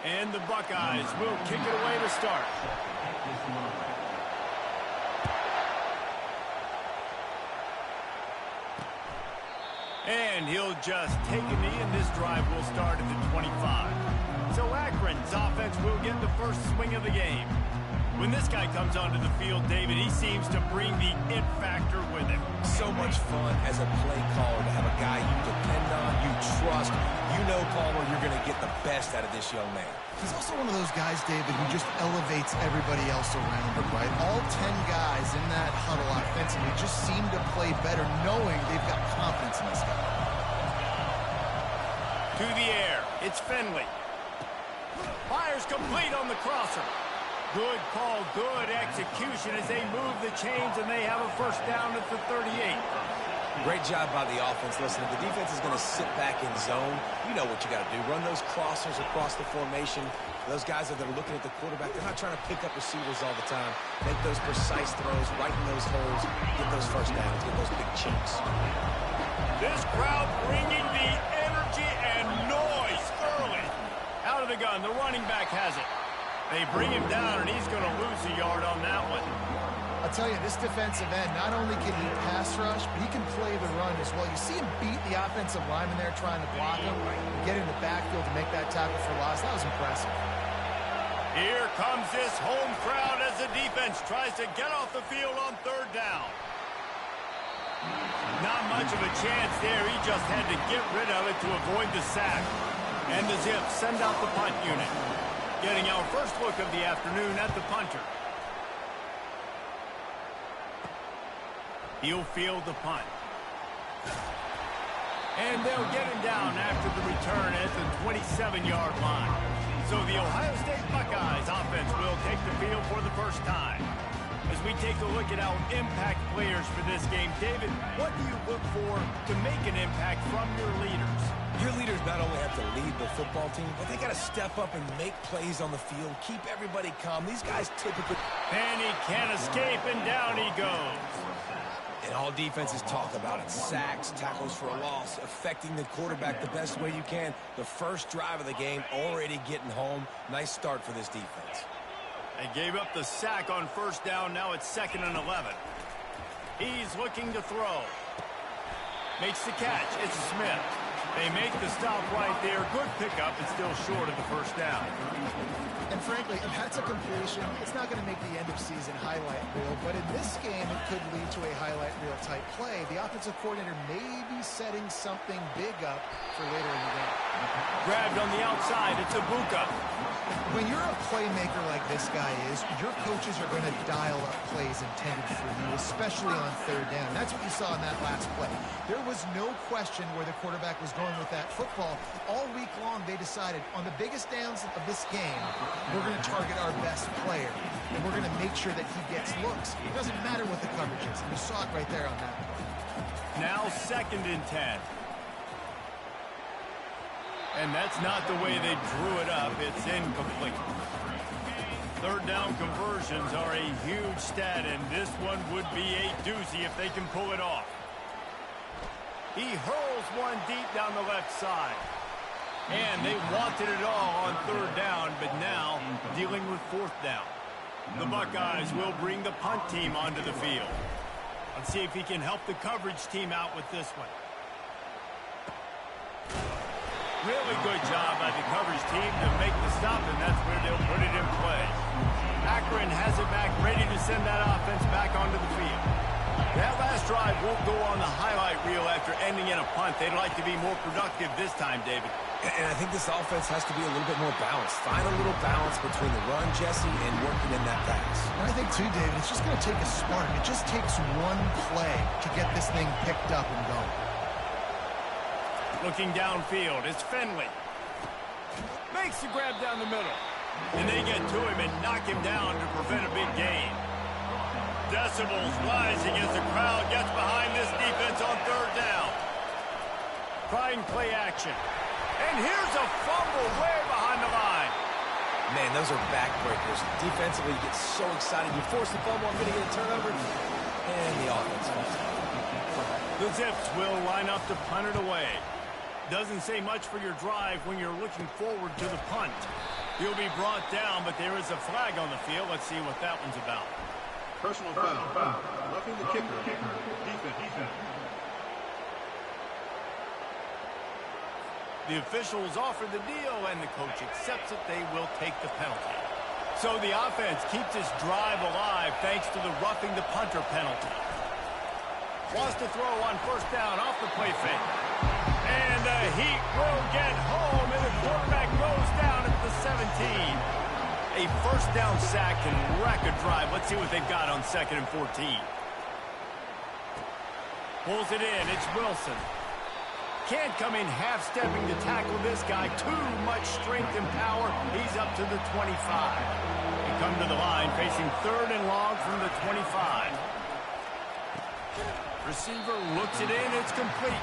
And the Buckeyes will kick it away to start. And he'll just take a knee, and this drive will start at the 25. So Akron's offense will get the first swing of the game. When this guy comes onto the field, David, he seems to bring the it factor with him. So much fun as a play caller to have a guy you depend on, you trust. You know, Palmer, you're going to get the best out of this young man. He's also one of those guys, David, who just elevates everybody else around him, right? All 10 guys in that huddle offensively just seem to play better knowing they've got confidence in this guy. To the air, it's Finley. Fires complete on the crosser. Good call, good execution as they move the chains, and they have a first down at the 38. Great job by the offense. Listen, if the defense is going to sit back in zone, you know what you got to do. Run those crossers across the formation. Those guys that are looking at the quarterback, they're not trying to pick up receivers all the time. Make those precise throws, right in those holes, get those first downs, get those big chunks. This crowd bringing the energy and noise early. Out of the gun, the running back has it. They bring him down, and he's going to lose a yard on that one. I'll tell you, this defensive end, not only can he pass rush, but he can play the run as well. You see him beat the offensive lineman there trying to block him, and get in the backfield to make that tackle for loss. That was impressive. Here comes this home crowd as the defense tries to get off the field on third down. Not much of a chance there. He just had to get rid of it to avoid the sack. And the Zips send out the punt unit. Getting our first look of the afternoon at the punter. He'll field the punt. And they'll get him down after the return at the 27-yard line. So the Ohio State Buckeyes offense will take the field for the first time. As we take a look at our impact players for this game, David, what do you look for to make an impact from your leaders? Your leaders not only have to lead the football team, but they got to step up and make plays on the field, keep everybody calm. These guys typically... And he can't escape, and down he goes. And all defenses talk about it. Sacks, tackles for a loss, affecting the quarterback the best way you can. The first drive of the game, already getting home. Nice start for this defense. They gave up the sack on first down. Now it's 2nd and 11. He's looking to throw. Makes the catch. It's Smith. They make the stop right there. Good pickup, but still short of the first down. And frankly, if that's a completion, it's not going to make the end-of-season highlight reel. But in this game, it could lead to a highlight reel type play. The offensive coordinator may be setting something big up for later in the game. Grabbed on the outside. It's Ibuka. When you're a playmaker like this guy is, your coaches are going to dial up plays intended for you, especially on third down. That's what you saw in that last play. There was no question where the quarterback was going with that football. All week long, they decided on the biggest downs of this game, we're going to target our best player, and we're going to make sure that he gets looks. It doesn't matter what the coverage is. You saw it right there on that play. Now 2nd and 10. And that's not the way they drew it up. It's incomplete. Third down conversions are a huge stat, and this one would be a doozy if they can pull it off. He hurls one deep down the left side. And they wanted it all on third down, but now dealing with 4th down. The Buckeyes will bring the punt team onto the field. Let's see if he can help the coverage team out with this one. Really good job by the coverage team to make the stop, and that's where they'll put it in play. Akron has it back, ready to send that offense back onto the field. That last drive won't go on the highlight reel after ending in a punt. They'd like to be more productive this time, David. And I think this offense has to be a little bit more balanced. Find a little balance between the run, Jesse, and working in that pass. And I think, too, David, it's just going to take a spark. It just takes one play to get this thing picked up and going. Looking downfield, it's Finley. Makes the grab down the middle. And they get to him and knock him down to prevent a big gain. Decibels rising as the crowd gets behind this defense on third down. Trying play action. And here's a fumble way behind the line. Man, those are backbreakers. Defensively, you get so excited. You force the fumble, I'm going to get a turnover. And the offense falls. The Zips will line up to punt it away. Doesn't say much for your drive when you're looking forward to the punt. He'll be brought down, but there is a flag on the field. Let's see what that one's about. Personal foul. Roughing the kicker. Defense. The officials offer the deal, and the coach accepts it. They will take the penalty. So the offense keeps its drive alive thanks to the roughing the punter penalty. Wants to throw on first down off the play fake. And the Heat will get home, and the quarterback goes down at the 17. A first down sack can wreck a drive. Let's see what they've got on 2nd and 14. Pulls it in. It's Wilson. Can't come in half-stepping to tackle this guy. Too much strength and power. He's up to the 25. They come to the line facing 3rd and long from the 25. Receiver looks it in. It's complete.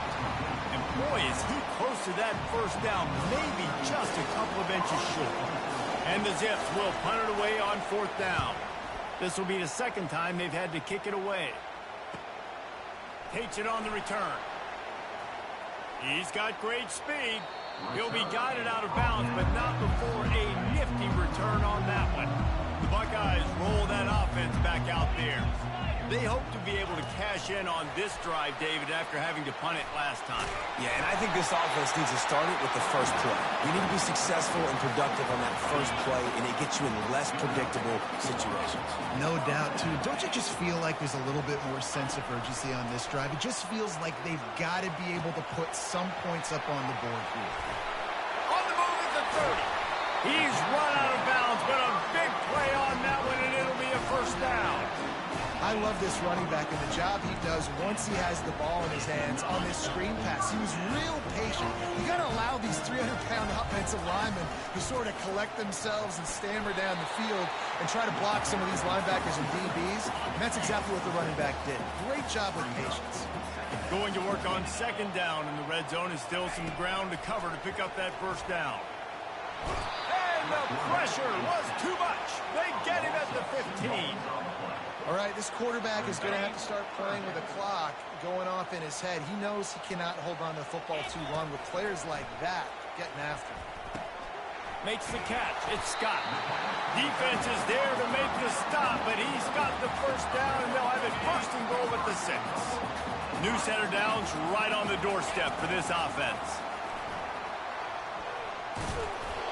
And boy, is he close to that first down. Maybe just a couple of inches short. And the Zips will punt it away on 4th down. This will be the 2nd time they've had to kick it away. Takes it on the return. He's got great speed. He'll be guided out of bounds, but not before a nifty return on that one. The Buckeyes roll that offense back out there. They hope to be able to cash in on this drive, David, after having to punt it last time. Yeah, and I think this offense needs to start it with the first play. You need to be successful and productive on that first play, and it gets you in less predictable situations. No doubt, too. Don't you just feel like there's a little bit more sense of urgency on this drive? It just feels like they've got to be able to put some points up on the board here. On the move at the 30. He's run out of bounds, but a big play on that one, and it'll be a first down. I love this running back and the job he does once he has the ball in his hands on this screen pass. He was real patient. You got to allow these 300-pound offensive linemen to sort of collect themselves and stammer down the field and try to block some of these linebackers and DBs. And that's exactly what the running back did. Great job with patience. Going to work on 2nd down, and the red zone is still some ground to cover to pick up that first down. And the pressure was too much. They get him at the 15. All right, this quarterback is going to have to start playing with a clock going off in his head. He knows he cannot hold on to the football too long with players like that getting after him. Makes the catch. It's Scott. Defense is there to make the stop, but he's got the first down, and they'll have it 1st and goal at the 6. New center downs right on the doorstep for this offense.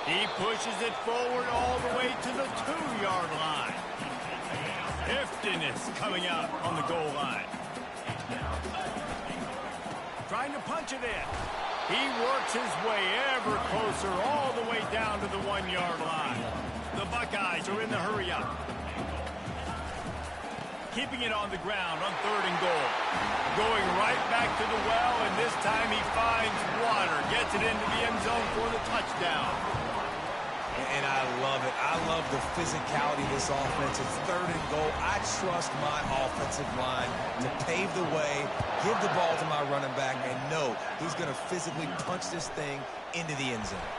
He pushes it forward all the way to the 2-yard line. Heftiness coming out on the goal line. Trying to punch it in. He works his way ever closer all the way down to the 1-yard line. The Buckeyes are in the hurry up. Keeping it on the ground on 3rd and goal. Going right back to the well, and this time he finds water. Gets it into the end zone for the touchdown. And I love it. I love the physicality of this offense. It's 3rd and goal. I trust my offensive line to pave the way, give the ball to my running back, and know he's going to physically punch this thing into the end zone.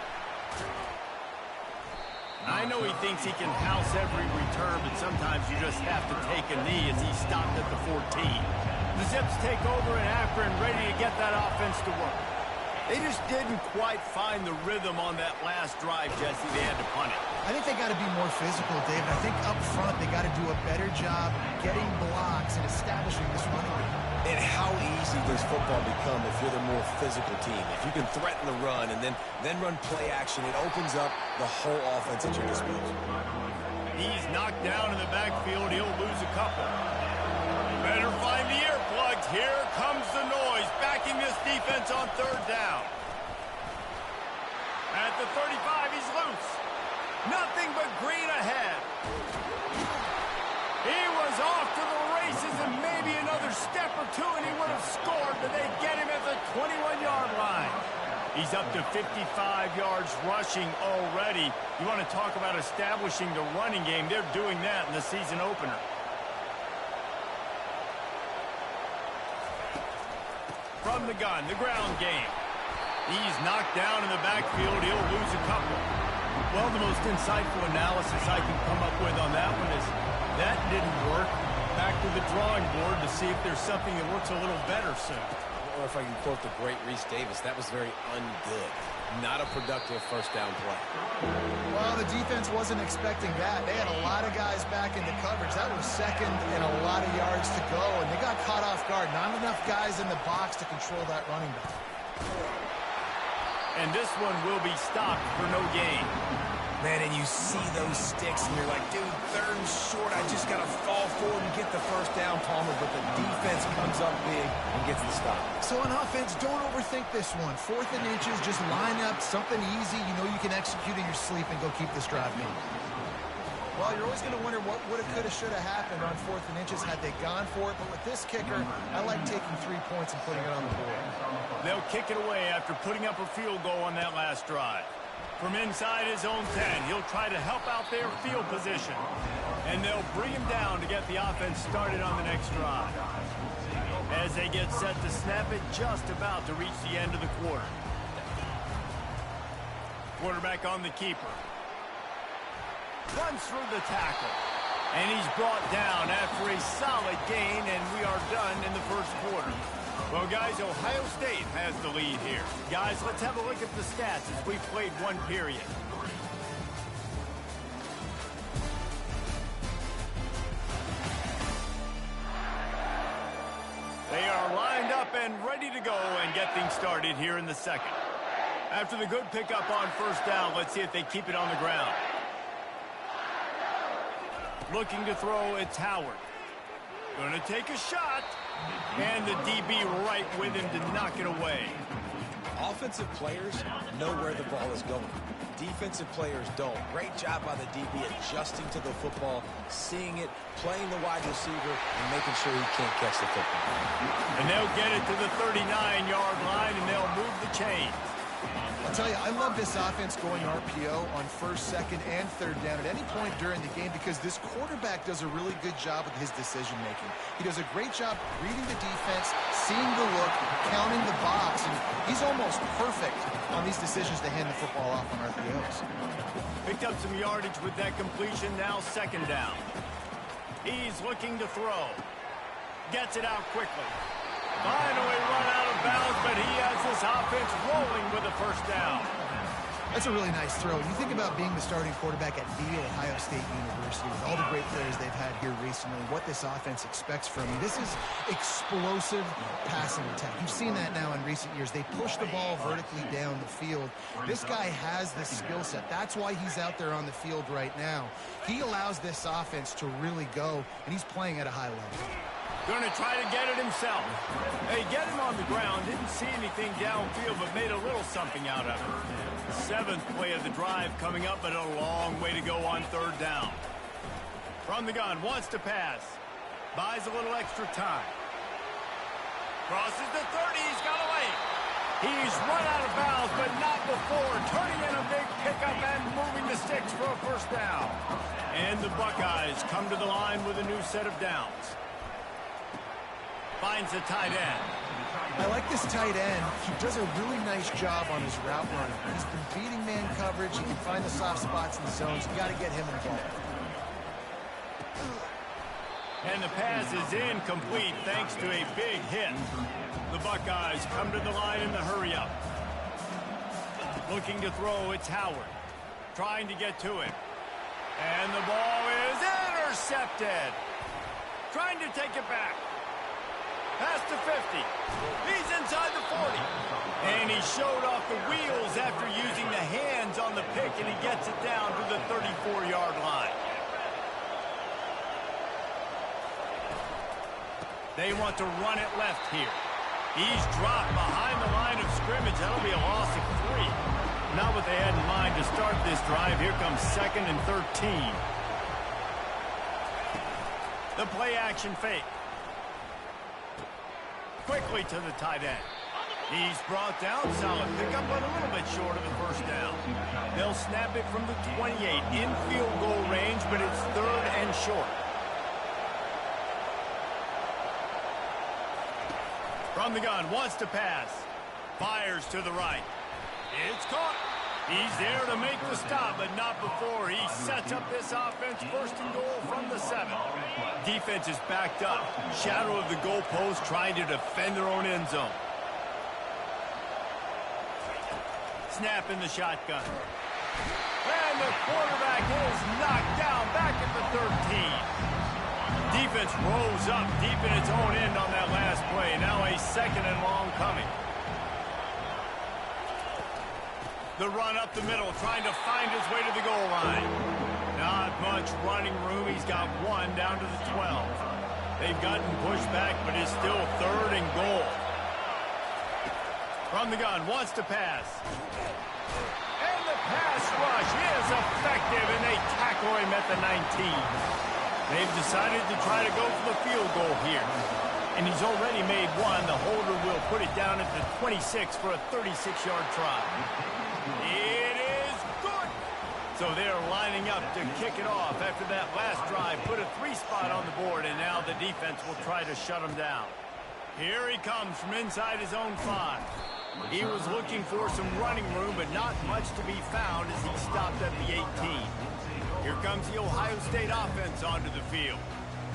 I know he thinks he can house every return, but sometimes you just have to take a knee as he stopped at the 14. The Zips take over and after and ready to get that offense to work. They just didn't quite find the rhythm on that last drive, Jesse. They had to punt it. I think they got to be more physical, David. I think up front they got to do a better job getting blocks and establishing this running game. And how easy does football become if you're the more physical team? If you can threaten the run and then run play action, it opens up the whole offense at your disposal. He's knocked down in the backfield. He'll lose a couple. Better find the earplugs. Here comes the noise, backing this defense on 3rd down. At the 35, he's loose. Nothing but green ahead. He was off to the races and maybe another step or two and he would have scored, but they get him at the 21-yard line. He's up to 55 yards rushing already. You want to talk about establishing the running game. They're doing that in the season opener. From the gun, the ground game. He's knocked down in the backfield. He'll lose a couple. Well, the most insightful analysis I can come up with on that one is that didn't work. Back to the drawing board to see if there's something that works a little better soon. Or if I can quote the great Reese Davis, that was very ungood. Not a productive first down play. Well, the defense wasn't expecting that. They had a lot of guys back into coverage. That was second and a lot of yards to go, and they got caught off guard. Not enough guys in the box to control that running back. And this one will be stopped for no gain. Man, and you see those sticks, and you're like, dude, third and short, I just got to fall forward and get the first down, Palmer, but the defense comes up big and gets the stop. So on offense, don't overthink this one. 4th and inches, just line up something easy you know you can execute in your sleep and go keep this drive going. Well, you're always going to wonder what would have, could have, should have happened on 4th and inches had they gone for it, but with this kicker, I like taking 3 points and putting it on the board. They'll kick it away after putting up a field goal on that last drive. From inside his own 10, he'll try to help out their field position. And they'll bring him down to get the offense started on the next drive. As they get set to snap it, just about to reach the end of the quarter. Quarterback on the keeper. Runs through the tackle. And he's brought down after a solid gain, and we are done in the first quarter. Well, guys, Ohio State has the lead here. Guys, let's have a look at the stats as we've played one period. They are lined up and ready to go and get things started here in the second. After the good pickup on first down, let's see if they keep it on the ground. Looking to throw, it's Howard. Going to take a shot. And the DB right with him to knock it away. Offensive players know where the ball is going. Defensive players don't. Great job by the DB adjusting to the football, seeing it, playing the wide receiver, and making sure he can't catch the football. And they'll get it to the 39-yard line, and they'll move the chains. I'll tell you, I love this offense going RPO on 1st, 2nd, and 3rd down at any point during the game because this quarterback does a really good job with his decision-making. He does a great job reading the defense, seeing the look, counting the box, and he's almost perfect on these decisions to hand the football off on RPOs. Picked up some yardage with that completion, now 2nd down. He's looking to throw. Gets it out quickly. Finally run out of bounds, but he has this offense rolling with a first down. That's a really nice throw. You think about being the starting quarterback at The Ohio State University with all the great players they've had here recently, what this offense expects from you. This is explosive passing attack. You've seen that now in recent years. They push the ball vertically down the field. This guy has the skill set. That's why he's out there on the field right now. He allows this offense to really go, and he's playing at a high level. Going to try to get it himself. Hey, get him on the ground. Didn't see anything downfield, but made a little something out of it. 7th play of the drive coming up, but a long way to go on 3rd down. From the gun, wants to pass. Buys a little extra time. Crosses the 30, he's got away. He's run out of bounds, but not before. Turning in a big pickup and moving the sticks for a first down. And the Buckeyes come to the line with a new set of downs. Finds the tight end. I like this tight end. He does a really nice job on his route running. He's been beating man coverage. He can find the soft spots in the zones. You got to get him involved. And the pass is incomplete thanks to a big hit. The Buckeyes come to the line in the hurry-up. Looking to throw, it's Howard. Trying to get to it. And the ball is intercepted. Trying to take it back. Past the 50. He's inside the 40. And he showed off the wheels after using the hands on the pick, and he gets it down to the 34-yard line. They want to run it left here. He's dropped behind the line of scrimmage. That'll be a loss of 3. Not what they had in mind to start this drive. Here comes 2nd and 13. The play action fake. Quickly to the tight end. He's brought down. Solid pickup, but a little bit short of the first down. They'll snap it from the 28 in field goal range, but it's 3rd and short. From the gun, wants to pass. Fires to the right. It's caught. He's there to make the stop, but not before he sets up this offense. 1st and goal from the 7. Defense is backed up. Shadow of the goalpost, trying to defend their own end zone. snap in the shotgun. And the quarterback is knocked down back at the 13. Defense rolls up deep in its own end on that last play. Now a 2nd and long coming. The run up the middle, trying to find his way to the goal line. Not much running room. He's got 1 down to the 12. They've gotten pushed back, but it's still 3rd and goal. From the gun, wants to pass. And the pass rush is effective, and they tackle him at the 19. They've decided to try to go for the field goal here. And he's already made 1. The holder will put it down at the 26 for a 36-yard try. It is good. So they're lining up to kick it off after that last drive. Put a 3 spot on the board, and now the defense will try to shut him down. Here he comes from inside his own 5. He was looking for some running room, but not much to be found as he stopped at the 18. Here comes the Ohio State offense onto the field.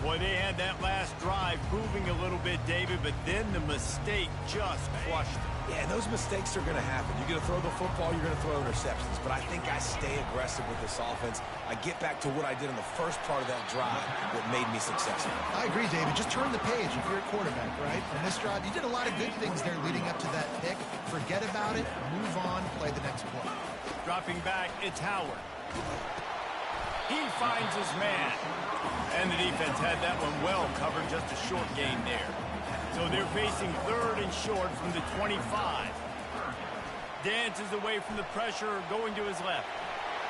Boy, they had that last drive moving a little bit, David, but then the mistake just crushed them. Yeah, those mistakes are going to happen. You're going to throw the football, you're going to throw interceptions. But I think I stay aggressive with this offense. I get back to what I did in the first part of that drive that made me successful. I agree, David. Just turn the page if you're a quarterback, right? On this drive, you did a lot of good things there leading up to that pick. Forget about it, move on, play the next play. Dropping back, it's Howard. He finds his man. And the defense had that one well covered, just a short gain there. So they're facing 3rd and short from the 25. Dances away from the pressure, going to his left.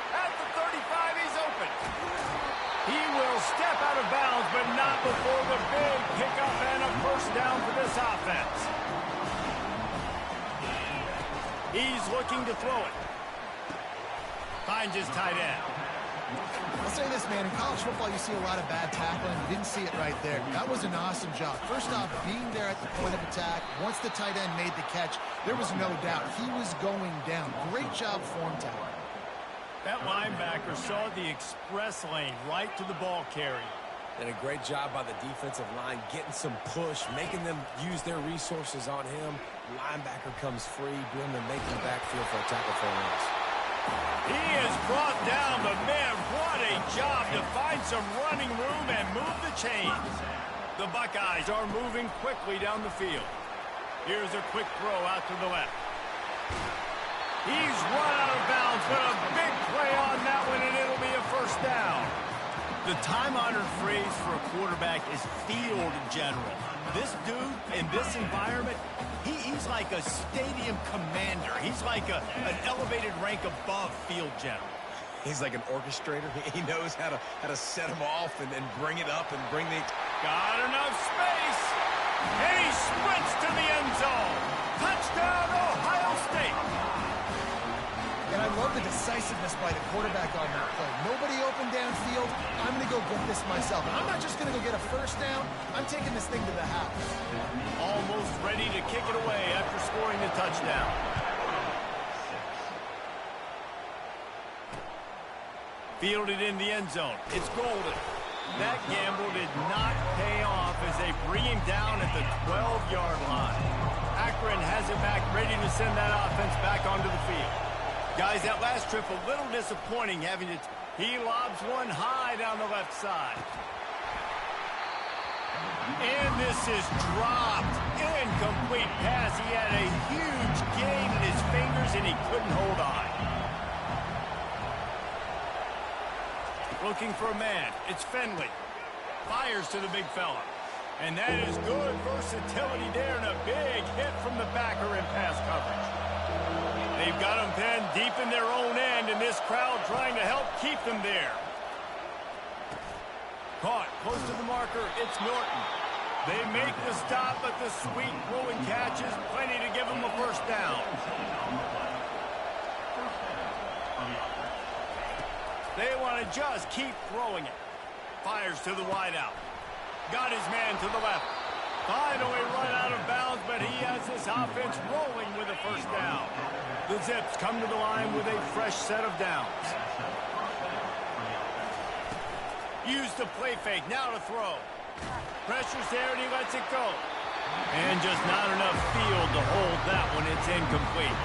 At the 35, he's open. He will step out of bounds, but not before the big pickup and a 1st down for this offense. He's looking to throw it. Finds his tight end. I'll say this, man. In college football, you see a lot of bad tackling. You didn't see it right there. That was an awesome job. First off, being there at the point of attack. Once the tight end made the catch, there was no doubt he was going down. Great job form tackling. That linebacker saw the express lane right to the ball carrier. And a great job by the defensive line, getting some push, making them use their resources on him. Linebacker comes free, doing the making backfield for a tackle for a loss. He has brought down the man. What a job to find some running room and move the chains. The Buckeyes are moving quickly down the field. Here's a quick throw out to the left. He's run out of bounds, but a big play on that one, and it'll be a 1st down. The time-honored phrase for a quarterback is field general. This dude, in this environment, he's like a stadium commander. He's like an elevated rank above field general. He's like an orchestrator. He knows how to set him off and bring it up and bring the... Got enough space. And he sprints to the end zone. Touchdown, Ohio State. And I love the decisiveness by the quarterback on that play. Nobody open downfield. I'm going to go get this myself. And I'm not just going to go get a 1st down. I'm taking this thing to the house. Almost ready to kick it away after scoring the touchdown. Fielded in the end zone. It's Golden. That gamble did not pay off as they bring him down at the 12-yard line. Akron has it back, ready to send that offense back onto the field. Guys, that last trip a little disappointing having to... He lobs one high down the left side. And this is dropped. Incomplete pass. He had a huge gain in his fingers and he couldn't hold on. Looking for a man. It's Finley. Fires to the big fella. And that is good versatility there and a big hit from the backer in pass coverage. They've got them pinned deep in their own end, and this crowd trying to help keep them there. Caught close to the marker. It's Norton. They make the stop, but the sweet throwing catch is plenty to give them a 1st down. They want to just keep throwing it. Fires to the wideout. Got his man to the left. Finally run out of bounds, but he has this offense rolling with a 1st down. The Zips come to the line with a fresh set of downs. Use the play fake, now to throw. Pressure's there and he lets it go. And just not enough field to hold that one. It's incomplete.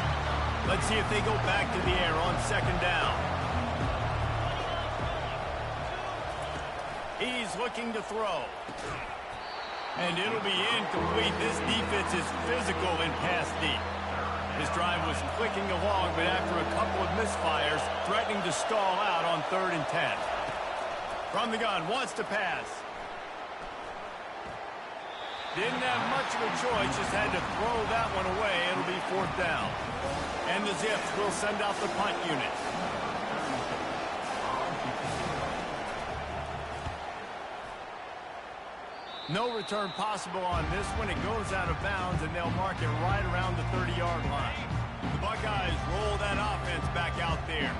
Let's see if they go back to the air on second down. He's looking to throw. And it'll be incomplete. This defense is physical in pass deep. His drive was clicking along, but after a couple of misfires, threatening to stall out on 3rd and 10. From the gun, wants to pass. Didn't have much of a choice, just had to throw that one away. It'll be 4th down. And the Zips will send out the punt unit. No return possible on this one. It goes out of bounds, and they'll mark it right around the 30-yard line. The Buckeyes roll that offense back out there.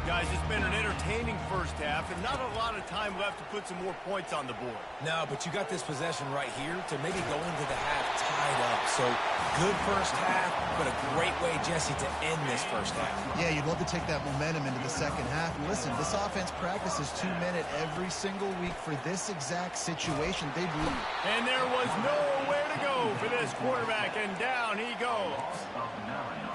Guys, it's been an entertaining first half, and not a lot of time left to put some more points on the board. No, but you got this possession right here to maybe go into the half tied up. So, good first half, but a great way, Jesse, to end this first half. Yeah, you'd love to take that momentum into the second half. And listen, this offense practices 2-minute every single week for this exact situation. They do. And there was nowhere to go for this quarterback, and down he goes.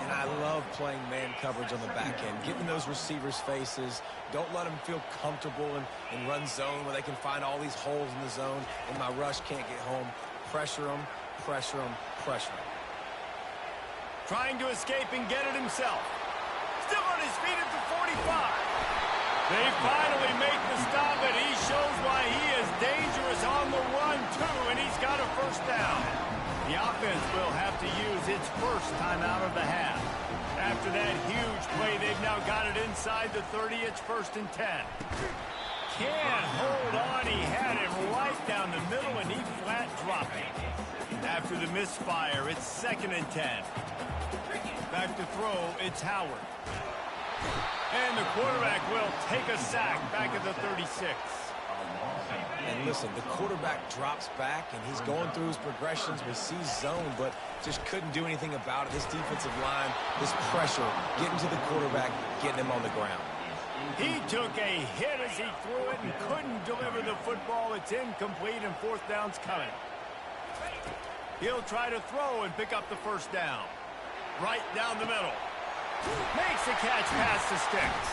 And I love playing man coverage on the back end, getting those receivers' faces. Don't let them feel comfortable in run zone where they can find all these holes in the zone and my rush can't get home. Pressure them, pressure them, pressure them. Trying to escape and get it himself. Still on his feet at the 45. They finally make the stop, and he shows why he is dangerous on the run, too, and he's got a first down. The offense will have to use its first time out of the half. After that huge play, they've now got it inside the 30. It's 1st and 10. Can't hold on. He had it right down the middle, and he flat dropped it. After the misfire, it's 2nd and 10. Back to throw, it's Howard. And the quarterback will take a sack back at the 36. And listen, the quarterback drops back, and he's going through his progressions. We see zone, but just couldn't do anything about it. This defensive line, this pressure, getting to the quarterback, getting him on the ground. He took a hit as he threw it and couldn't deliver the football. It's incomplete, and 4th down's coming. He'll try to throw and pick up the first down. Right down the middle. Makes the catch past the sticks.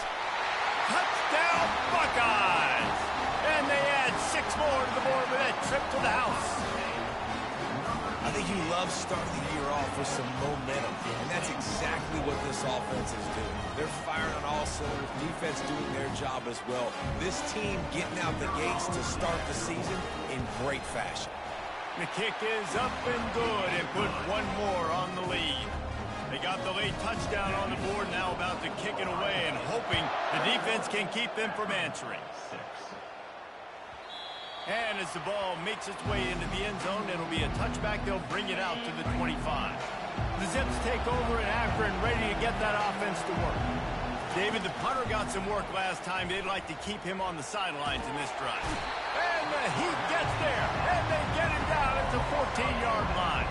Touchdown, Buckeyes! And they add 6 more to the board with that trip to the house. I think you love starting the year off with some momentum, and that's exactly what this offense is doing. They're firing on all cylinders, defense doing their job as well. This team getting out the gates to start the season in great fashion. The kick is up and good, and put one more on the lead. They got the late touchdown on the board, now about to kick it away and hoping the defense can keep them from answering. And as the ball makes its way into the end zone, it'll be a touchback. They'll bring it out to the 25. The Zips take over and after and ready to get that offense to work. David, the punter got some work last time. They'd like to keep him on the sidelines in this drive. And the Heat gets there, and they get him down at the 14-yard line.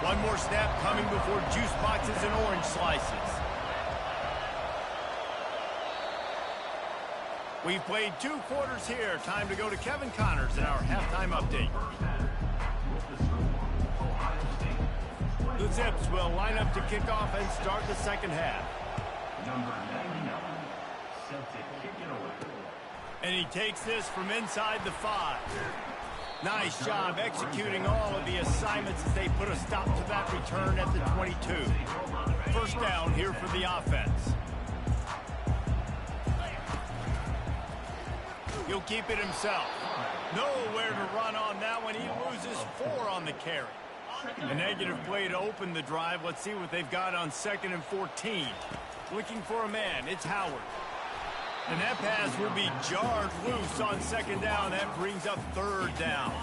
One more snap coming before juice boxes and orange slices. We've played 2 quarters here. Time to go to Kevin Connors in our halftime update. The Zips will line up to kick off and start the second half. And he takes this from inside the 5. Nice job executing all of the assignments as they put a stop to that return at the 22. First down here for the offense. He'll keep it himself. Nowhere to run on that one. He loses 4 on the carry. A negative play to open the drive. Let's see what they've got on 2nd and 14. Looking for a man. It's Howard. And that pass will be jarred loose on 2nd down. That brings up 3rd down.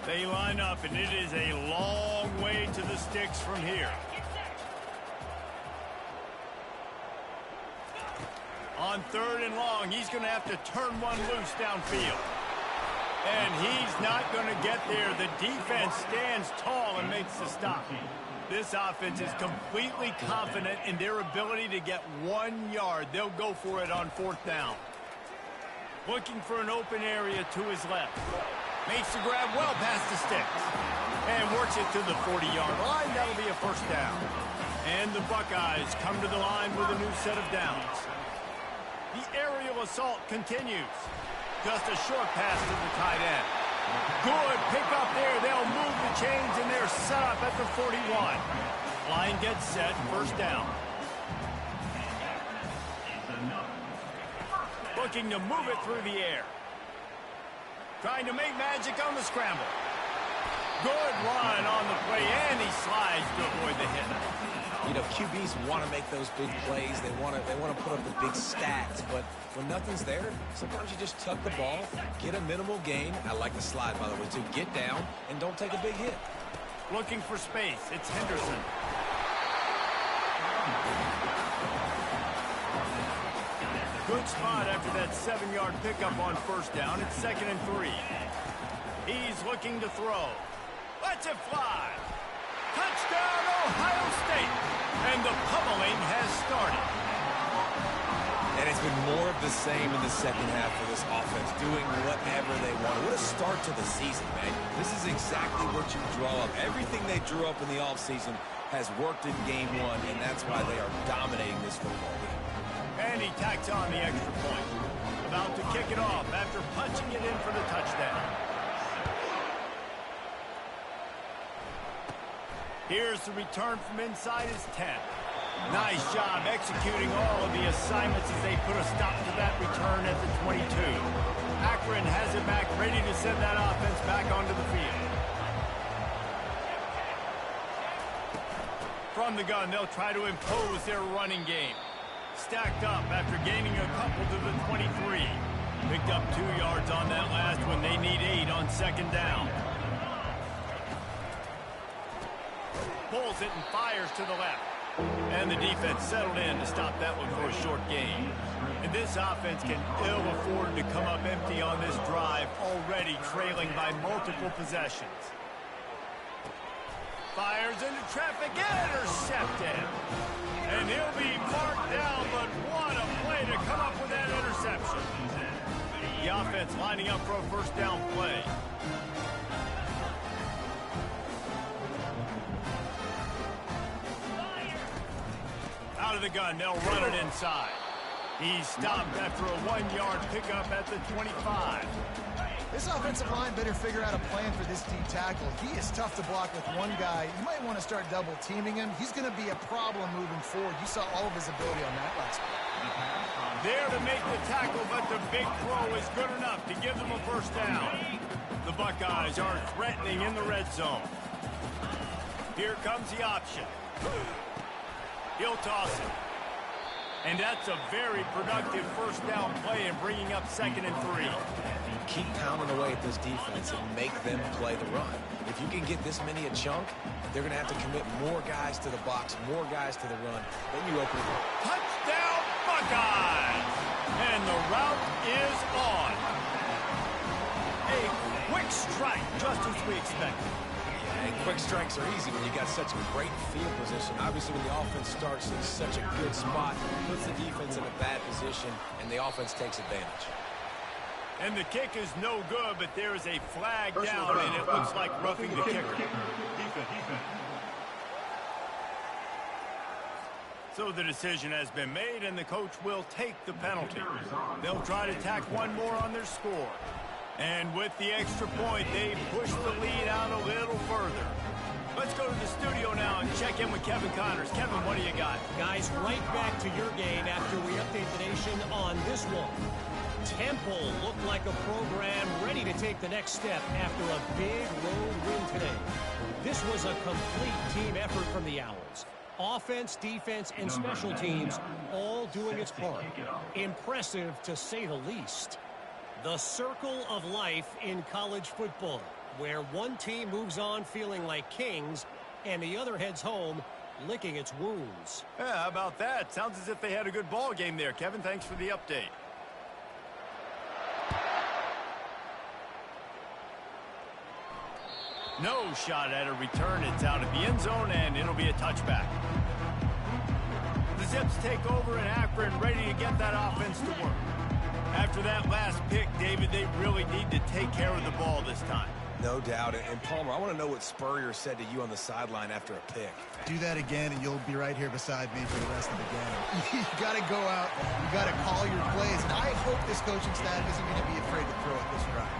They line up, and it is a long way to the sticks from here. On 3rd and long, he's going to have to turn one loose downfield. And he's not going to get there. The defense stands tall and makes the stop. This offense is completely confident in their ability to get 1 yard. They'll go for it on 4th down. Looking for an open area to his left. Makes the grab well past the sticks. And works it to the 40-yard line. That'll be a first down. And the Buckeyes come to the line with a new set of downs. The aerial assault continues. Just a short pass to the tight end. Good pick up there. They'll move the chains, and they're set up at the 41. Line gets set, first down. Looking to move it through the air. Trying to make magic on the scramble. Good run on the play, and he slides to avoid the hit. You know, QBs want to make those big plays. They want to put up the big stats, but when nothing's there, sometimes you just tuck the ball, get a minimal gain. I like the slide, by the way, too. Get down and don't take a big hit. Looking for space. It's Henderson. Good spot after that 7-yard pickup on first down. It's 2nd and 3. He's looking to throw. Lets it fly. Touchdown, Ohio State. And the pummeling has started. And it's been more of the same in the second half for this offense, doing whatever they want. What a start to the season, man. This is exactly what you draw up. Everything they drew up in the offseason has worked in game one, and that's why they are dominating this football game. And he tacks on the extra point. About to kick it off after punching it in for the touchdown. Here's the return from inside his 10. Nice job executing all of the assignments as they put a stop to that return at the 22. Akron has it back, ready to send that offense back onto the field. From the gun, they'll try to impose their running game. Stacked up after gaining a couple to the 23. Picked up 2 yards on that last one. They need 8 on second down. Pulls it and fires to the left. And the defense settled in to stop that one for a short gain. And this offense can ill afford to come up empty on this drive, already trailing by multiple possessions. Fires into traffic, intercepted. And he'll be marked down, but what a play to come up with that interception. The offense lining up for a first down play. Out of the gun, they'll run it inside. He's stopped after a 1-yard pickup at the 25. This offensive line better figure out a plan for this D tackle. He is tough to block with one guy. You might want to start double teaming him. He's going to be a problem moving forward. You saw all of his ability on that last play. There to make the tackle, but the big throw is good enough to give them a first down. The Buckeyes are threatening in the red zone. Here comes the option. He'll toss it. And that's a very productive first down play and bringing up 2nd and 3. Keep pounding away at this defense and make them play the run. If you can get this many a chunk, they're going to have to commit more guys to the box, more guys to the run. Then you open it up. Touchdown, Buckeyes! And the route is on. A quick strike, just as we expected. And quick strikes are easy when you got such a great field position. Obviously, when the offense starts in such a good spot, puts the defense in a bad position, and the offense takes advantage. And the kick is no good, but there is a flag down, and it looks like roughing the kicker. So the decision has been made, and the coach will take the penalty. They'll try to tack one more on their score. And with the extra point, they push the lead out a little further. Let's go to the studio now and check in with Kevin Connors. Kevin, what do you got? Guys, right back to your game after we update the nation on this one. Temple looked like a program ready to take the next step after a big road win today. This was a complete team effort from the Owls. Offense, defense, and special teams all doing its part. Impressive, to say the least. The circle of life in college football, where one team moves on feeling like kings and the other heads home licking its wounds. Yeah, how about that? Sounds as if they had a good ball game there. Kevin, thanks for the update. No shot at a return. It's out of the end zone, and it'll be a touchback. The Zips take over in Akron, ready to get that offense to work. After that last pick, David, they really need to take care of the ball this time. No doubt. And Palmer, I want to know what Spurrier said to you on the sideline after a pick. Do that again, and you'll be right here beside me for the rest of the game. You got to go out. You got to call your plays. And I hope this coaching staff isn't going to be afraid to throw it this drive.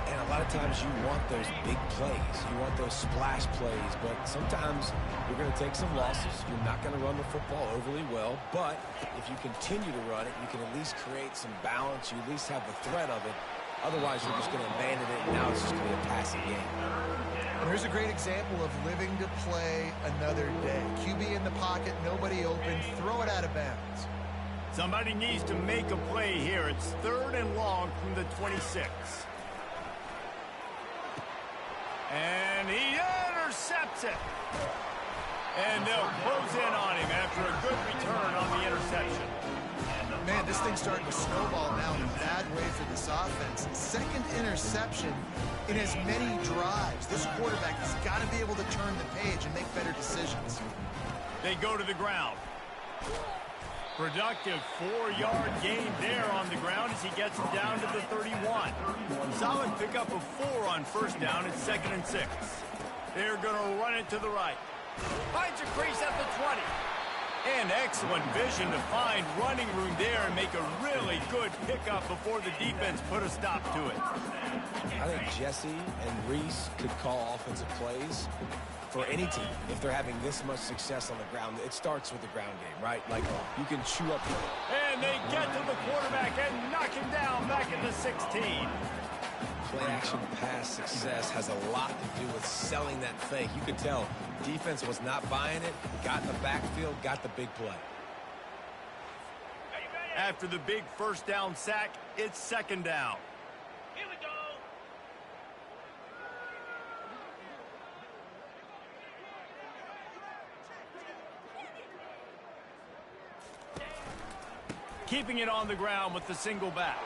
And a lot of times you want those big plays. You want those splash plays. But sometimes you're going to take some losses. You're not going to run the football overly well. But if you continue to run it, you can at least create some balance. You at least have the threat of it. Otherwise, you're just going to abandon it, and now it's just going to be a passing game. And here's a great example of living to play another day. QB in the pocket, nobody open, throw it out of bounds. Somebody needs to make a play here. It's 3rd and long from the 26. And he intercepts it. And they'll close in on him after a good return on the interception. Man, this thing's starting to snowball now in a bad way for this offense. 2nd interception in as many drives. This quarterback has got to be able to turn the page and make better decisions. They go to the ground. Productive 4-yard gain there on the ground as he gets him down to the 31. Solid pickup of 4 on 1st down. It's 2nd and 6. They're going to run it to the right. Finds a crease at the 20. And excellent vision to find running room there and make a really good pickup before the defense put a stop to it. I think Jesse and Reese could call offensive plays for any team if they're having this much success on the ground. It starts with the ground game, right? Like, you can chew up people. And they get to the quarterback and knock him down back at the 16. Play-action pass success has a lot to do with selling that fake. You could tell defense was not buying it, got in the backfield, got the big play. After the big 1st down sack, it's 2nd down. Here we go. Keeping it on the ground with the single back.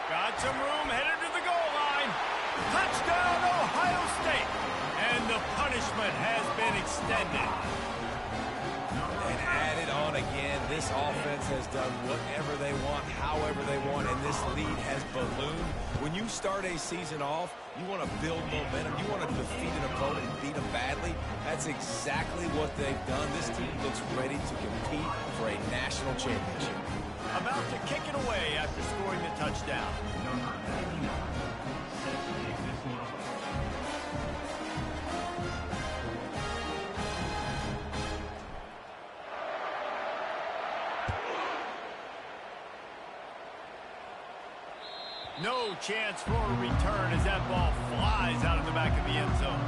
Got some room, headed to the goal line. Touchdown, Ohio State. And the punishment has been extended. And added on again, this offense has done whatever they want, however they want, and this lead has ballooned. When you start a season off, you want to build momentum. You want to defeat an opponent and beat them badly. That's exactly what they've done. This team looks ready to compete for a national championship. About to kick it away after scoring the touchdown. No chance for a return as that ball flies out of the back of the end zone.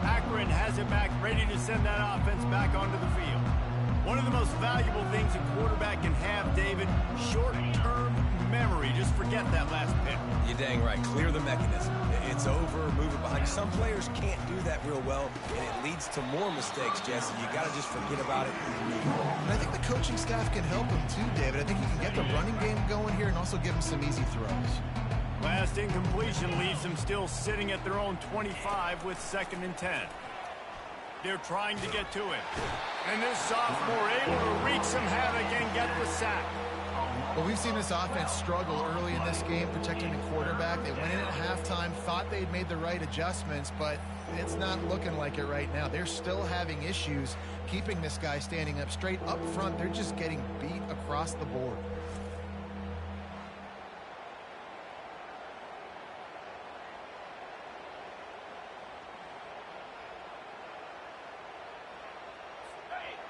Akron has it back, ready to send that offense back onto the field. One of the most valuable things a quarterback can have, David, short-term memory. Just forget that last pick. You're dang right. Clear the mechanism. It's over, move it behind. Some players can't do that real well, and it leads to more mistakes, Jesse. You got to just forget about it and move on. And I think the coaching staff can help him too, David. I think he can get the running game going here and also give him some easy throws. Last incompletion leaves them still sitting at their own 25 with 2nd and 10. They're trying to get to it. And this sophomore able to wreak some havoc and get the sack. Well, we've seen this offense struggle early in this game protecting the quarterback. They went in at halftime, thought they'd made the right adjustments, but it's not looking like it right now. They're still having issues keeping this guy standing up straight up front. They're just getting beat across the board.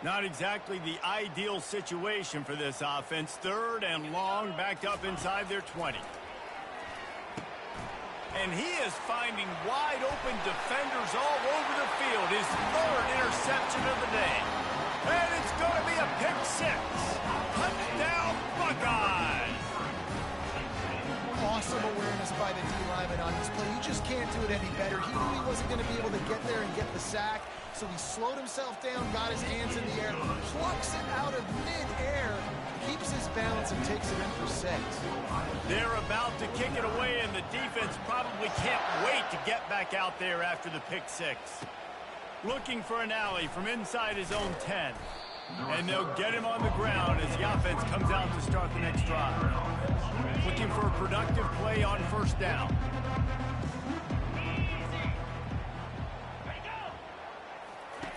Not exactly the ideal situation for this offense. 3rd and long, backed up inside their 20. And he is finding wide-open defenders all over the field. His 3rd interception of the day. And it's going to be a pick 6. Touchdown, Buckeyes! Awesome awareness by the D-lineman on this play. You just can't do it any better. He knew he wasn't going to be able to get there and get the sack. So he slowed himself down, got his hands in the air, plucks it out of mid-air, keeps his balance, and takes it in for 6. They're about to kick it away, and the defense probably can't wait to get back out there after the pick 6. Looking for an alley from inside his own 10. And they'll get him on the ground as the offense comes out to start the next drive. Looking for a productive play on 1st down.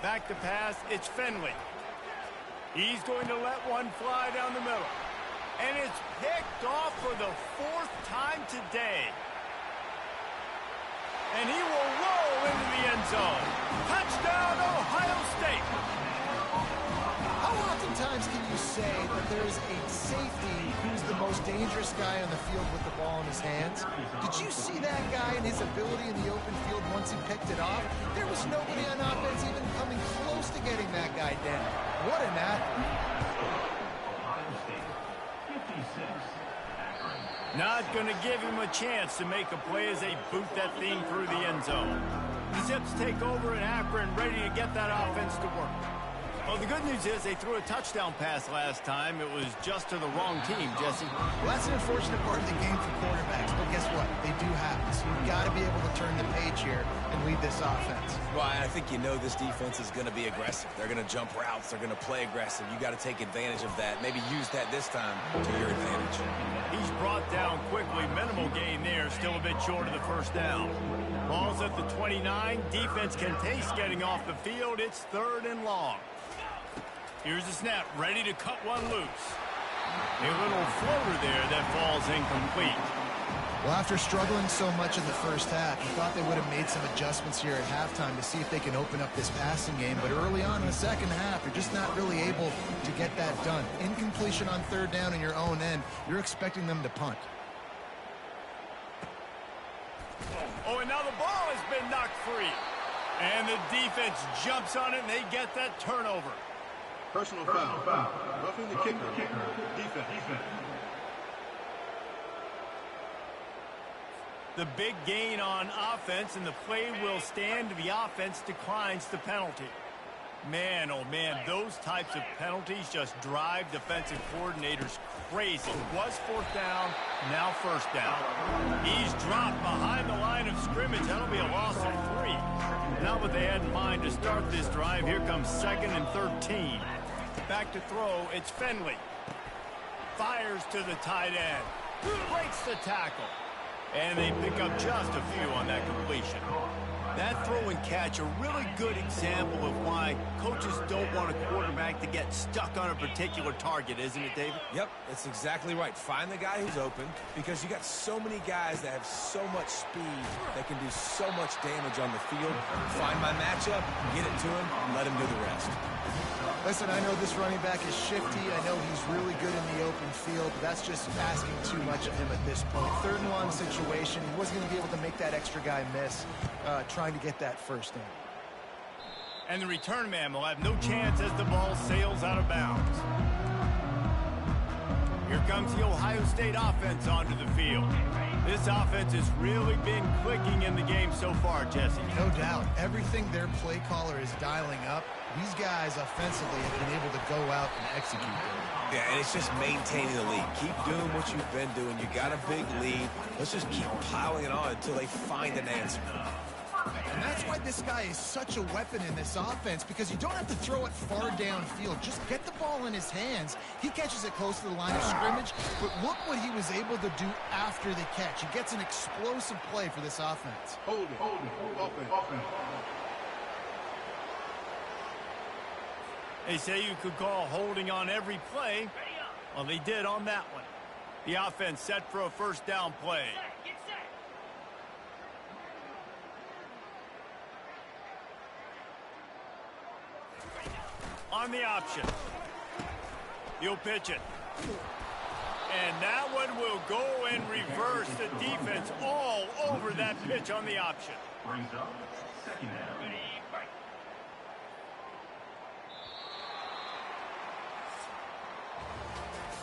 Back to pass, it's Finley. He's going to let one fly down the middle. And it's picked off for the 4th time today. And he will roll into the end zone. Touchdown, Ohio State. How oftentimes can you say that there's a safety who's the most dangerous guy on the field with the ball in his hands? Did you see that guy and his ability in the open field once he picked it off? There was nobody on offense even coming close to getting that guy down. What an athlete. Not going to give him a chance to make a play as they boot that thing through the end zone. The Zips take over in Akron, ready to get that offense to work. Well, the good news is they threw a touchdown pass last time. It was just to the wrong team, Jesse. Well, that's an unfortunate part of the game for quarterbacks, but guess what? They do happen. So you've got to be able to turn the page here and lead this offense. Well, I think you know this defense is going to be aggressive. They're going to jump routes. They're going to play aggressive. You got to take advantage of that. Maybe use that this time to your advantage. He's brought down quickly. Minimal gain there. Still a bit short of the first down. Ball's at the 29. Defense can taste getting off the field. It's 3rd and long. Here's the snap, ready to cut one loose. A little floater there that falls incomplete. Well, after struggling so much in the first half, you thought they would have made some adjustments here at halftime to see if they can open up this passing game. But early on in the second half, you're just not really able to get that done. Incompletion on 3rd down in your own end, you're expecting them to punt. Oh, and now the ball has been knocked free. And the defense jumps on it, and they get that turnover. Personal foul. Roughing the kicker. Defense. The big gain on offense, and the play will stand. The offense declines the penalty. Man, oh man, those types of penalties just drive defensive coordinators crazy. It was 4th down, now 1st down. He's dropped behind the line of scrimmage. That'll be a loss of 3. Not what they had in mind to start this drive. Here comes 2nd and 13. Back to throw, it's Finley. Fires to the tight end. Breaks the tackle. And they pick up just a few on that completion. That throw and catch, a really good example of why coaches don't want a quarterback to get stuck on a particular target, isn't it, David? Yep, that's exactly right. Find the guy who's open, because you got so many guys that have so much speed that can do so much damage on the field. Find my matchup, get it to him, and let him do the rest. Listen, I know this running back is shifty. I know he's really good in the open field, but that's just asking too much of him at this point. 3rd and long situation. He wasn't going to be able to make that extra guy miss trying to get that 1st down. And the return man will have no chance as the ball sails out of bounds. Here comes the Ohio State offense onto the field. This offense has really been clicking in the game so far, Jesse. No doubt. Everything their play caller is dialing up, these guys offensively have been able to go out and execute them. Yeah, and it's just maintaining the lead. Keep doing what you've been doing. You got a big lead. Let's just keep piling it on until they find an answer. And that's why this guy is such a weapon in this offense, because you don't have to throw it far downfield. Just get the ball in his hands. He catches it close to the line of scrimmage, but look what he was able to do after the catch. He gets an explosive play for this offense. Hold it. Offense. They say you could call holding on every play. Well, they did on that one. The offense set for a 1st down play. On the option. He'll pitch it. And that one will go in reverse. The defense all over that pitch on the option. Brings up 2nd down.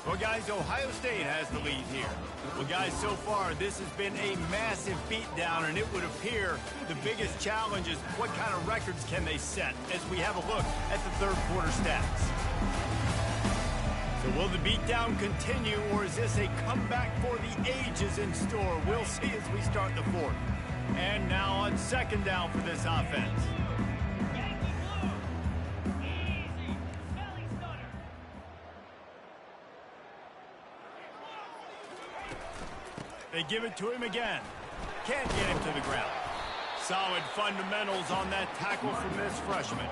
Well, guys, Ohio State has the lead here. Well, guys, so far, this has been a massive beatdown, and it would appear the biggest challenge is what kind of records can they set as we have a look at the 3rd quarter stats. So will the beatdown continue, or is this a comeback for the ages in store? We'll see as we start the 4th. And now on 2nd down for this offense. They give it to him again. Can't get him to the ground. Solid fundamentals on that tackle from this freshman.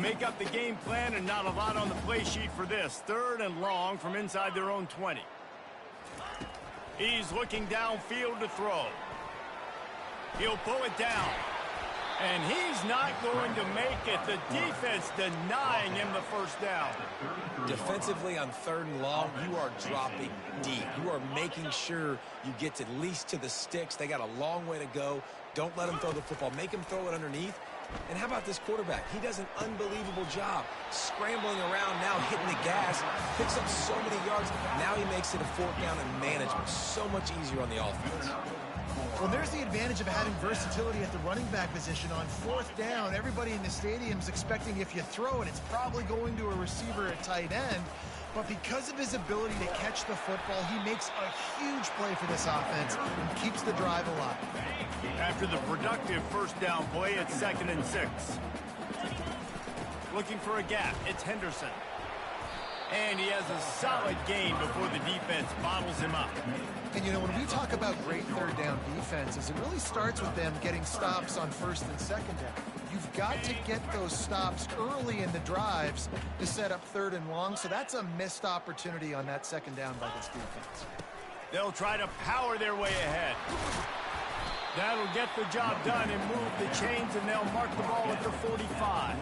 make up the game plan and not a lot on the play sheet for this. 3rd and long from inside their own 20. He's looking downfield to throw. He'll pull it down. And he's not going to make it. The defense denying him the first down. Defensively on 3rd and long, you are dropping deep. You are making sure you get at least to the sticks. They got a long way to go. Don't let him throw the football. Make him throw it underneath. And how about this quarterback? He does an unbelievable job scrambling around, now hitting the gas, picks up so many yards. Now he makes it a 4th down and management. So much easier on the offense. Well, there's the advantage of having versatility at the running back position. On 4th down, everybody in the stadium's expecting if you throw it, it's probably going to a receiver at tight end. But because of his ability to catch the football, he makes a huge play for this offense and keeps the drive alive. After the productive first down play, it's 2nd and 6. Looking for a gap, it's Henderson. And he has a solid gain before the defense bottles him up. And, you know, when we talk about great 3rd down defenses, it really starts with them getting stops on 1st and 2nd down. You've got to get those stops early in the drives to set up 3rd and long, so that's a missed opportunity on that 2nd down by this defense. They'll try to power their way ahead. That'll get the job done and move the chains, and they'll mark the ball at the 45.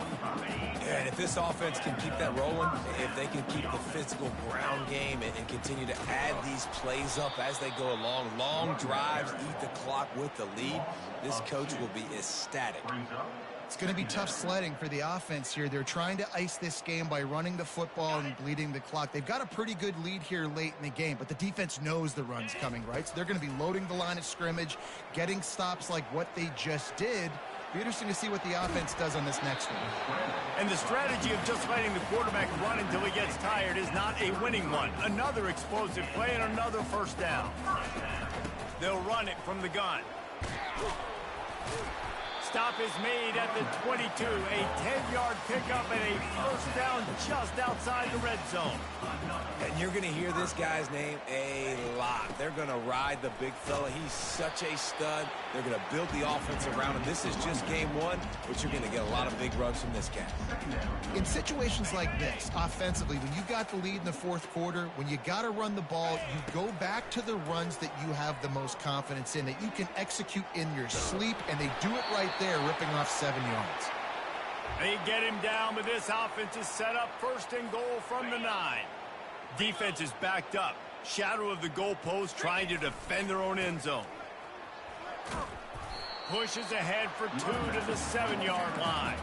And if this offense can keep that rolling, if they can keep the physical ground game and continue to add these plays up as they go along, long drives, eat the clock with the lead, this coach will be ecstatic. It's going to be tough sledding for the offense here. They're trying to ice this game by running the football and bleeding the clock. They've got a pretty good lead here late in the game, but the defense knows the run's coming, right? So they're going to be loading the line of scrimmage, getting stops like what they just did. Be interesting to see what the offense does on this next one. And the strategy of just letting the quarterback run until he gets tired is not a winning one. Another explosive play and another 1st down. They'll run it from the gun. Stop is made at the 22. A 10-yard pickup and a 1st down just outside the red zone. And you're going to hear this guy's name a lot. They're going to ride the big fella. He's such a stud. They're going to build the offense around him. This is just game 1, but you're going to get a lot of big runs from this guy. In situations like this, offensively, when you got the lead in the 4th quarter, when you got to run the ball, you go back to the runs that you have the most confidence in, that you can execute in your sleep, and they do it right there, ripping off 7 yards. They get him down, but this offense is set up 1st and goal from the 9. Defense is backed up. Shadow of the goalpost trying to defend their own end zone. Pushes ahead for 2 to the 7-yard line.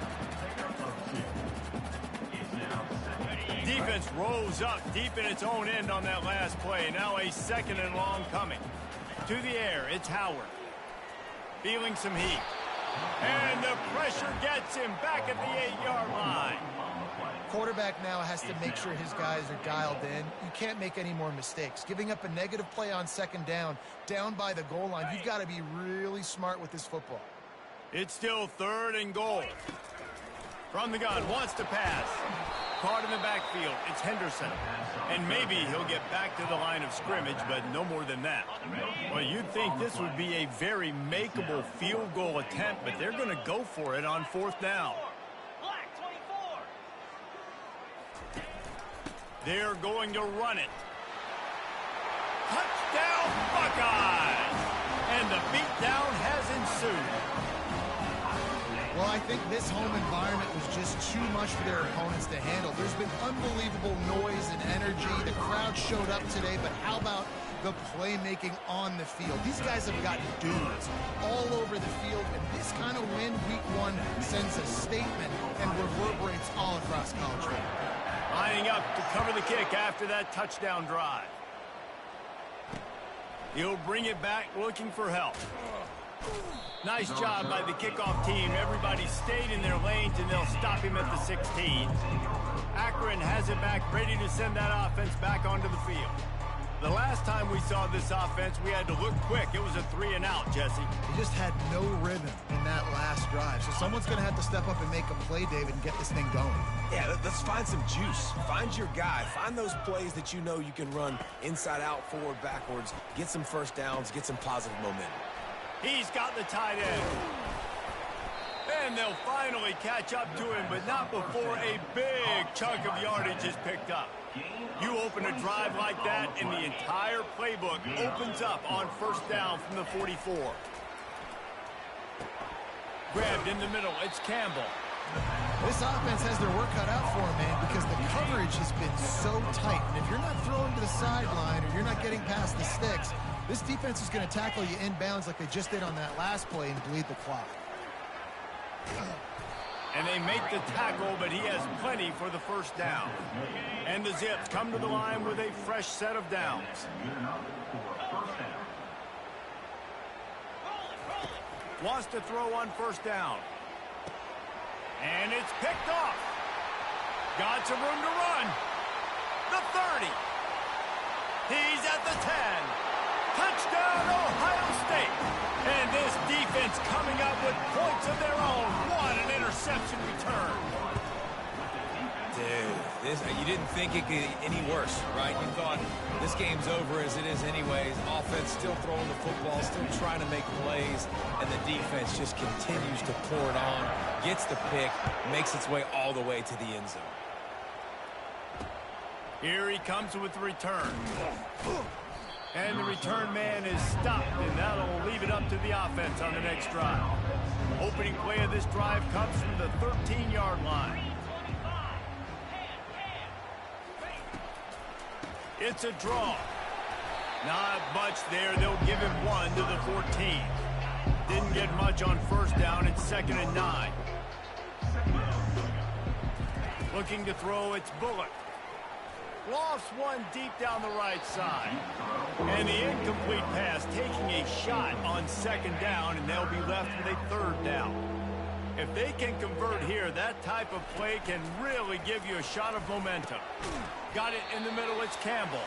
Defense rolls up deep in its own end on that last play. Now a 2nd and long coming. To the air, it's Howard. Feeling some heat. And the pressure gets him back at the 8-yard line. Quarterback now has to make sure his guys are dialed in. You can't make any more mistakes. Giving up a negative play on 2nd down by the goal line, you've got to be really smart with this football. It's still 3rd and goal. From the gun, wants to pass. Caught in the backfield, it's Henderson. And maybe he'll get back to the line of scrimmage, but no more than that. Well, you'd think this would be a very makeable field goal attempt, but they're going to go for it on 4th down. They're going to run it. Touchdown, Buckeyes! And the beatdown has ensued. Well, I think this home environment was just too much for their opponents to handle. There's been unbelievable noise and energy. The crowd showed up today, but how about the playmaking on the field? These guys have got dudes all over the field, and this kind of win week 1 sends a statement and reverberates all across college football. Lining up to cover the kick after that touchdown drive. He'll bring it back looking for help. Nice job by the kickoff team. Everybody stayed in their lanes, and they'll stop him at the 16. Akron has it back, ready to send that offense back onto the field. The last time we saw this offense, we had to look quick. It was a 3-and-out, Jesse. They just had no rhythm in that last drive. So someone's going to have to step up and make a play, David, and get this thing going. Yeah, let's find some juice. Find your guy. Find those plays that you know you can run inside out, forward, backwards. Get some 1st downs. Get some positive momentum. He's got the tight end. And And they'll finally catch up to him, but not before a big chunk of yardage is picked up. You open a drive like that, and the entire playbook opens up on first down from the 44. Grabbed in the middle, it's Campbell. This offense has their work cut out for them, man, because the coverage has been so tight. And if you're not throwing to the sideline or you're not getting past the sticks, this defense is going to tackle you inbounds like they just did on that last play and bleed the clock. And they make the tackle, but he has plenty for the first down. And the Zips come to the line with a fresh set of downs. Wants to throw on first down. And it's picked off. Got some room to run. The 30. He's at the 10. Touchdown, Ohio State. And this defense coming up with points of their own. What an interception return. Dude, you didn't think it could get any worse, right? You thought this game's over as it is anyways. Offense still throwing the football, still trying to make plays, and the defense just continues to pour it on, gets the pick, makes its way all the way to the end zone. Here he comes with the return. And the return man is stopped, and that'll leave it up to the offense on the next drive. Opening play of this drive comes from the 13-yard line. It's a draw. Not much there. They'll give him one to the 14. Didn't get much on first down. It's 2nd and 9. Looking to throw, it's Bullock. Lofts one deep down the right side. And the incomplete pass taking a shot on 2nd down, and they'll be left with a 3rd down. If they can convert here, that type of play can really give you a shot of momentum. Got it in the middle, it's Campbell.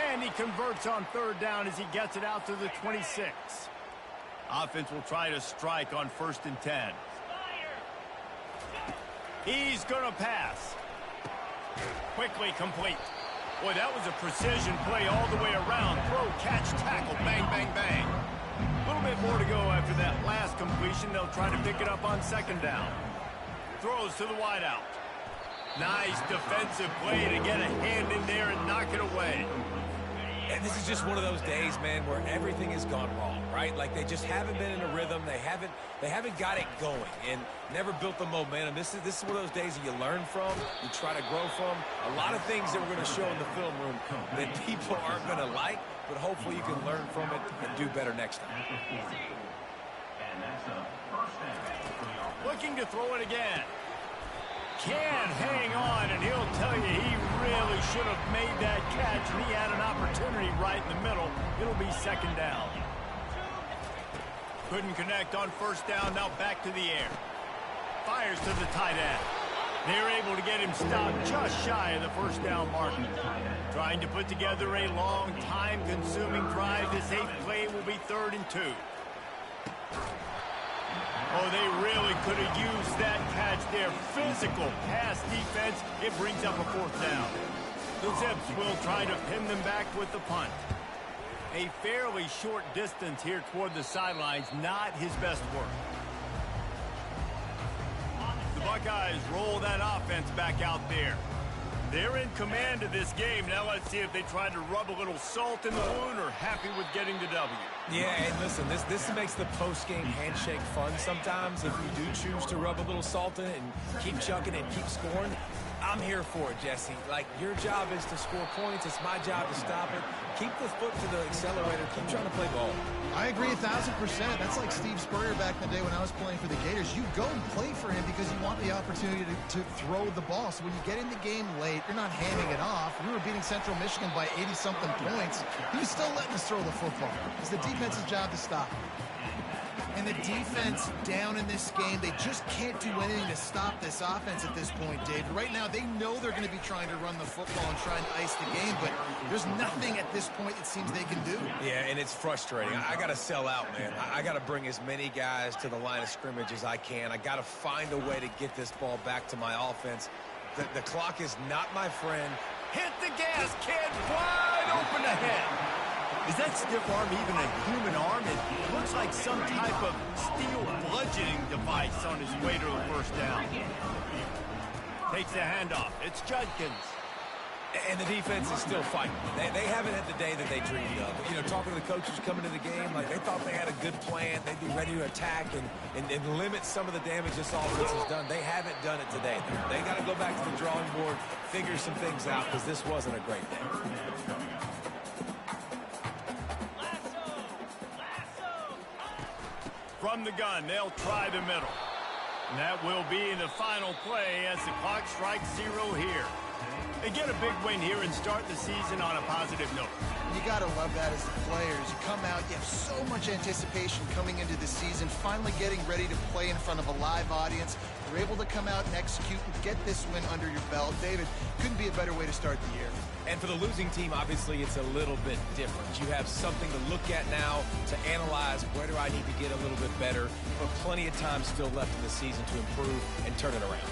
And he converts on 3rd down as he gets it out to the 26. Offense will try to strike on 1st and 10. He's going to pass. Quickly complete. Boy, that was a precision play all the way around. Throw, catch, tackle, bang, bang, bang. A little bit more to go after that last completion. They'll try to pick it up on 2nd down. Throws to the wideout. Nice defensive play to get a hand in there and knock it away. And this is just one of those days, man, where everything has gone wrong, right? Like they just haven't been in a rhythm. They haven't got it going and never built the momentum. This is one of those days that you learn from, you try to grow from. A lot of things that we're going to show in the film room that people aren't going to like, but hopefully you can learn from it and do better next time. Looking to throw it again. Can hang on, and he'll tell you he really should have made that catch, and he had an opportunity right in the middle. It'll be 2nd down. Couldn't connect on 1st down, now back to the air. Fires to the tight end. They're able to get him stopped just shy of the 1st down mark. Trying to put together a long, time-consuming drive. This 8th play will be 3rd and 2. Oh, they really could have used that catch there. Physical pass defense. It brings up a 4th down. The Zips will try to pin them back with the punt. A fairly short distance here toward the sidelines. Not his best work. The Buckeyes roll that offense back out there. They're in command of this game. Now let's see if they try to rub a little salt in the wound or happy with getting the W. Yeah, and listen, this makes the post-game handshake fun sometimes. If you do choose to rub a little salt in it and keep chucking and keep scoring, I'm here for it, Jesse. Like, your job is to score points. It's my job to stop it. Keep the foot to the accelerator. Keep trying to play ball. I agree 1,000%. That's like Steve Spurrier back in the day when I was playing for the Gators. You go and play for him because you want the opportunity to throw the ball. So when you get in the game late, you're not handing it off. We were beating Central Michigan by 80-something points. He was still letting us throw the football. It's the defense's job to stop it. And the defense down in this game, they just can't do anything to stop this offense at this point, Dave. Right now, they know they're going to be trying to run the football and trying to ice the game, but there's nothing at this point it seems they can do. Yeah, and it's frustrating. I got to sell out, man. I got to bring as many guys to the line of scrimmage as I can. I got to find a way to get this ball back to my offense. The clock is not my friend. Hit the gas, kid. Wide open ahead. Is that stiff arm even a human arm? It looks like some type of steel bludgeoning device on his way to the first down. Takes the handoff. It's Judkins. And the defense is still fighting. They haven't had the day that they dreamed of. You know, talking to the coaches coming to the game, like they thought they had a good plan. They'd be ready to attack and limit some of the damage this offense has done. They haven't done it today. They got to go back to the drawing board, figure some things out, because this wasn't a great day. From the gun, they'll try the middle. And that will be the final play as the clock strikes 0 here. They get a big win here and start the season on a positive note. You got to love that as the players. You come out, you have so much anticipation coming into the season, finally getting ready to play in front of a live audience. You're able to come out and execute and get this win under your belt. David, couldn't be a better way to start the year. And for the losing team, obviously, it's a little bit different. You have something to look at now, to analyze where do I need to get a little bit better, but plenty of time still left in the season to improve and turn it around.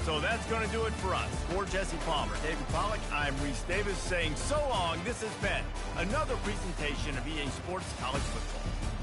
So that's going to do it for us. For Jesse Palmer, David Pollack, I'm Reese Davis saying so long. This has been another presentation of EA Sports College Football.